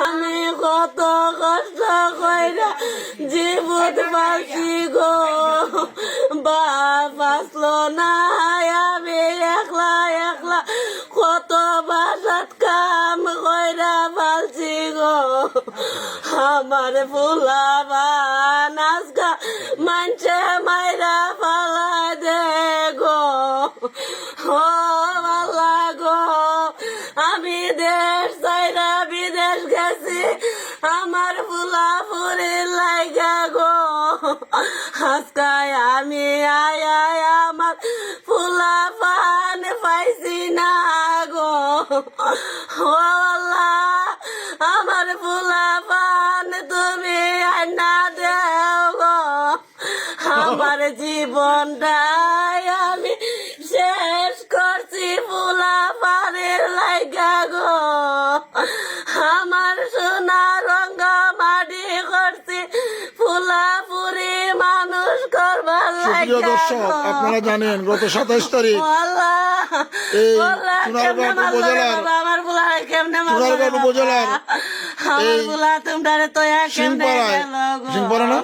আমি কত কষ্ট কইরা জীবন বাঁচি গো, বাপ আসলো না, আমি একলা একলা কত বাসাত কাম কইরা বাঁচি গো। আমার ফুলা বান আজকা মানছে মাইরা পালা দে গো, ও আল্লাহ গো। আমি দেশ চাইরা বিদেশ গেছি আমার ফুলা ফুরি লাইগা গো, আজকায় আমি আয় আমার ফুলা পান পাইছি না গো, ও আল্লাহ আমার ফুলা পান তুমি আনা দেও গো। আমার জীবনটাই আমি শেষ করছি ফুলা পানের লাইগা গো, আমার সোনা রঙ মাটি করছি ফুলা পুরি মানুষ করবার লাইগা দর্শক, আপনারা জানেন গত 27 তারিখ এই সোনারগঞ্জ উপজেলার সিংপাড়া না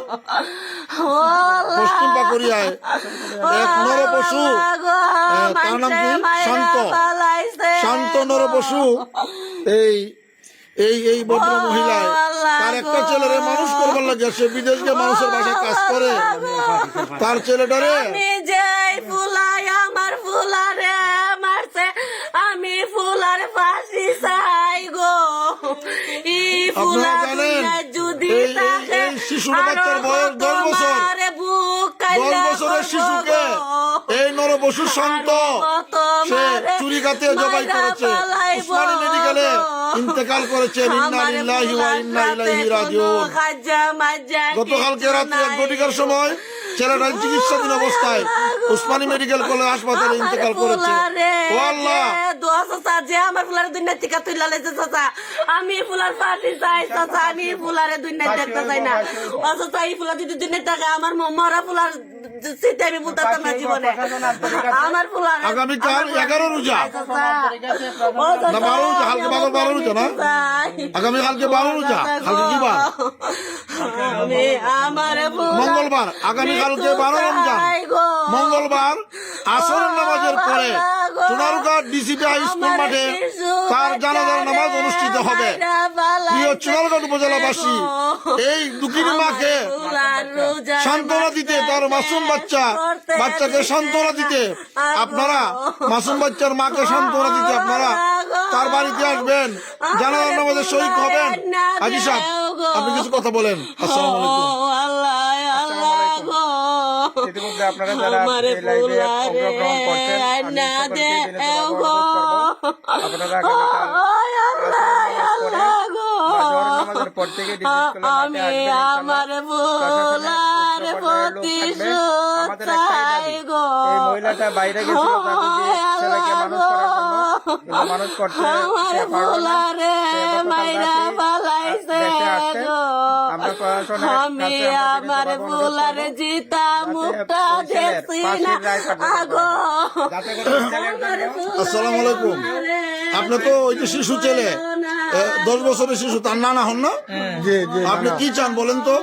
পশ্চিম পাকুড়িয়ায় এক নরপশু, তার নাম কি শান্ত নরপশু, এই ভদ্র মহিলায় তার একটা ছেলেরে মানুষ করবার লাগে, সে বিদেশ গিয়ে মানুষের বাসায় কাজ করে, তার ছেলেটারে আমার ফুলারে মারছে, আমি ফুলার ফাঁসি চাই গো। আপনারা জানেন এই শিশুর বাচ্চার বয়স 10 বছর, 10 বছরের শিশুকে এই নরপশু শান্ত সে চুরিকাতে জবাই করেছে, উসমানী মেডিকেলে ইন্তেকাল করেছে। ইন্না লিল্লাহি ওয়া ইন্না ইলাইহি রাজিউন। গতকালকে রাতে 1 ঘটিকার সময় ছেলেটা চিকিৎসাধীন অবস্থায় উসমানী মেডিকেল কলেজ হাসপাতালে ইন্তেকাল করেছে। ও আল্লাহ, আমার ফুলারে দুনিয়া থেকে তুইলা লেছে চাচা, আমি ফুলার পার্টি চাই চাচা, আমি ফুলারে দুনিয়া দেখতে চাই না। অথচ এই ফুলা যদি দুনিয়া থাকে আমার মরা ফুলার চিন্তা আমি বুঝতাম না জীবনে। আমার ফুলার আগামীকাল 11 রোজা না 12 রোজা, কালকে 12 রোজা না, আগামীকালকে 12 রোজা, কালকে কি বার? মঙ্গলবার। আগামীকালকে 12 রমজান মঙ্গলবার আসরের নামাজের পরে সোনারগাঁ ডিসিপি হাই স্কুল মাঠে তার জানাজার নামাজ অনুষ্ঠিত হবে। প্রিয় সোনারগাঁ উপজেলাবাসী, এই দুঃখিনী মাকে সান্ত্বনা দিতে, তার মাসুম বাচ্চাকে সান্ত্বনা দিতে, আপনারা মাসুম বাচ্চার মাকে সান্ত্বনা দিতে আপনারা তার বাড়িতে আসবেন, জানাজার নামাজে শরীক হবেন। হাজী সাহেব, আপনি কিছু কথা বলেন। আসসালামু আলাইকুম। ইতিমধ্যে আপনারা যারা এই লাইভে অংশগ্রহণ করছেন, আপনারা নামাজের পর থেকে আমি আমার ফুলার প্রতিশোধ চাই গো। এই মহিলাটা বাইরে গেছিল ছেলেকে মানুষ করার জন্য, মানুষ করতে আমার ফুলারে মাইরা পালাইছে গো। আমরা প্রশাসনের আমি আমার ফুলারে জিতা মুখটা দেখছি না আগো। আসসালামু আলাইকুম। আপনি তো ওই যে শিশু ছেলে 10 বছরের শিশু, তার নানা হন না? আপনি কি চান বলেন তো?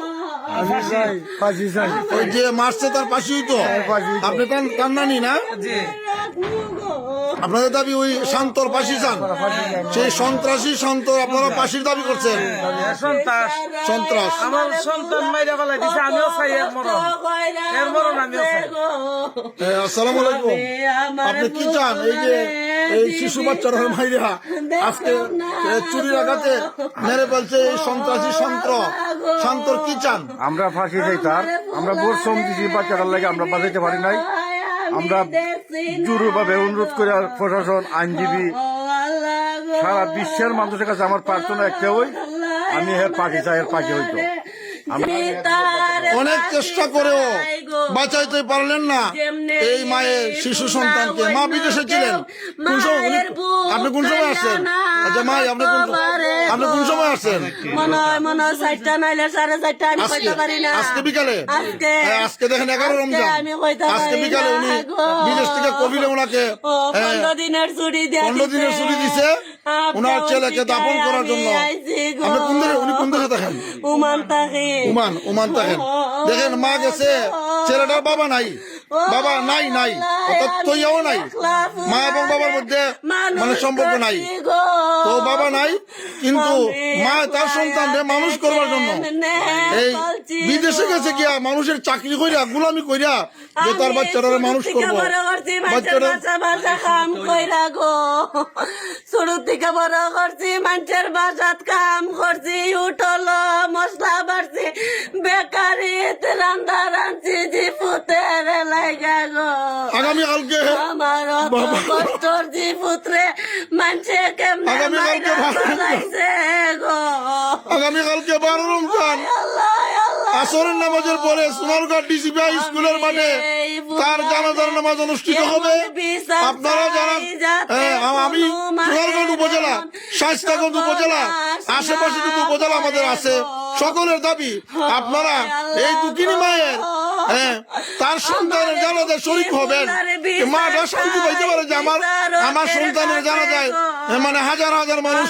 ওই যে মারছে তার পাশি তো, আপনি তার নানি না? আপনাদের দাবি ওই শান্তর ফাঁসি চান, সেই সন্ত্রাসী শান্ত আপনারা ফাঁসির দাবি করছেন। সন্ত্রাস আমার সন্তান মাইরা ফেলাই দিছে, আমিও চাই এর মরণ আমিও চাই। আসসালামু আলাইকুম। আপনি কি চান? এই যে এই শিশু বাচ্চারা মাইরা আজকে চুরির আঘাতে মেরে ফেলছে এই সন্ত্রাসী শান্তর কি চান? আমরা ফাঁসি চাই তার, আমরা বোর শ্রম দিচ্ছি বাচ্চাটার লাগে, আমরা বাঁচাইতে পারি নাই। আমরা জোরভাবে অনুরোধ করে প্রশাসন, আইনজীবী, সারা বিশ্বের মানুষের কাছে আমার প্রার্থনা একটা, ওই আমি এর পাখি চাই, এর পাখি হইতো। অনেক চেষ্টা করেও বাঁচাইতে পারলেন না এই মায়ের শিশু সন্তানকে। মা বিদেশে ছিলেন, আপনি কোন সময় আসছেন? আচ্ছা মাই, আপনি কোন সময় আসছেন? আজকে বিকালে। আজকে দেখেন 11 রমজান, আজকে বিকালে উনি বিদেশ থেকে কবিলে ওনাকে 15 দিনের ছুটি দিছে। ওনার ছেলেকে দাফন করার জন্য আপনি উনি কোন দেশে থাকেন? উমান থাকে ওমান থাকেন। দেখেন মা গেছে, ছেলেটার বাবা নাই, বাবা নাই অর্থাৎ তৈয়াও নাই, মা এবং বাবার মধ্যে মানে সম্পর্ক নাই, তো বাবা নাই, কিন্তু মা তার সন্তানকে মানুষ করবার জন্য এই বিদেশে গেছে গিয়া মানুষের চাকরি কইরা গুলামি কইরা যে তার বাচ্চারা মানুষ করবো, বাচ্চারা কাম কইরা গো, ছোট থেকে বড় করছি, মানুষের বাসাত কাম করছি, উঠল মশলা বাড়ছি, বেকারি রান্না রাঁধছি, জি পুতের লাগা গো। আগামীকালকে আমার অত কষ্টর জি পুত্রে মানুষে কেমনে আগামীকালকে লাগছে গো। আগামীকালকে 12 রমজান আসরের নামাজের পরে সোনারগাঁ ডিসিপি হাই স্কুলের মাঠে তার জানাজার নামাজ অনুষ্ঠিত হবে। আপনারা জানান, আমি সোনারগাঁ উপজেলা, শায়েস্তাগঞ্জ উপজেলা, আশেপাশে যত উপজেলা আমাদের আছে, সকলের দাবি আপনারা এই দুঃখিনী মায়ের তার সন্তানের জানাজায় শরীক হবেন। মাটা শান্তি পাইতে পারে যে আমার সন্তানের জানা যায়, মানে হাজার হাজার মানুষ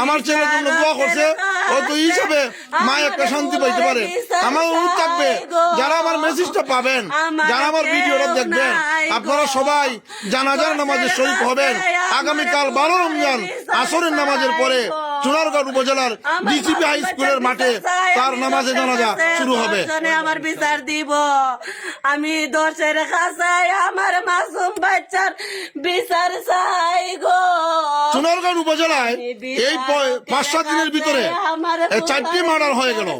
আমার ছেলের জন্য দোয়া করছে, হয়তো হিসাবে মা একটা শান্তি পাইতে পারে। আমার অনুরোধ থাকবে, যারা আমার মেসেজটা পাবেন, যারা আমার ভিডিওটা দেখবেন, আপনারা সবাই জানাজার নামাজে শরীক হবেন। আগামীকাল 12 রমজান আসরের নামাজের পরে সোনারগাঁ উপজেলার ডিসিপি হাই স্কুলের মাঠে তার নামাজে জানাজা শুরু হবে। আমার বিচার দিব, আমি দোষের খাসাই আমার মাসুম বাচ্চার বিচার চাই গো। সোনারগাঁ উপজেলায় এই 5-7 দিনের ভিতরে 4টি মার্ডার হয়ে গেল।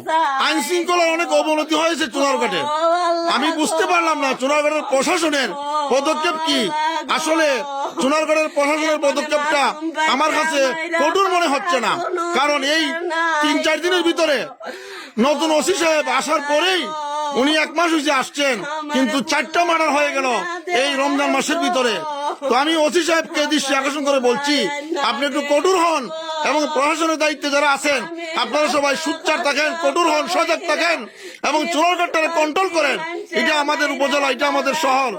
আইন শৃঙ্খলার অনেক অবনতি হয়েছে চুনারঘাটে। আমি বুঝতে পারলাম না চুনারঘাটের প্রশাসনের পদক্ষেপ কি। আসলে চুনারঘাটের প্রশাসনের পদক্ষেপটা আমার কাছে কঠোর মনে হচ্ছে না, কারণ এই 3-4 দিনের ভিতরে নতুন ওসি সাহেব আসার পরেই উনি 1 মাস হয়েছে আসছেন, কিন্তু 4টা মার্ডার হয়ে গেল এই রমজান মাসের ভিতরে। তো আমি ওসি সাহেবকে দৃষ্টি আকর্ষণ করে বলছি, আপনি একটু কঠোর হন এবং প্রশাসনের দায়িত্বে যারা আছেন আপনারা সবাই সোচ্চার থাকেন, কঠোর হন, সজাগ থাকেন এবং চুনারঘাটটাকে কন্ট্রোল করেন। এটা আমাদের উপজেলা, এটা আমাদের শহর।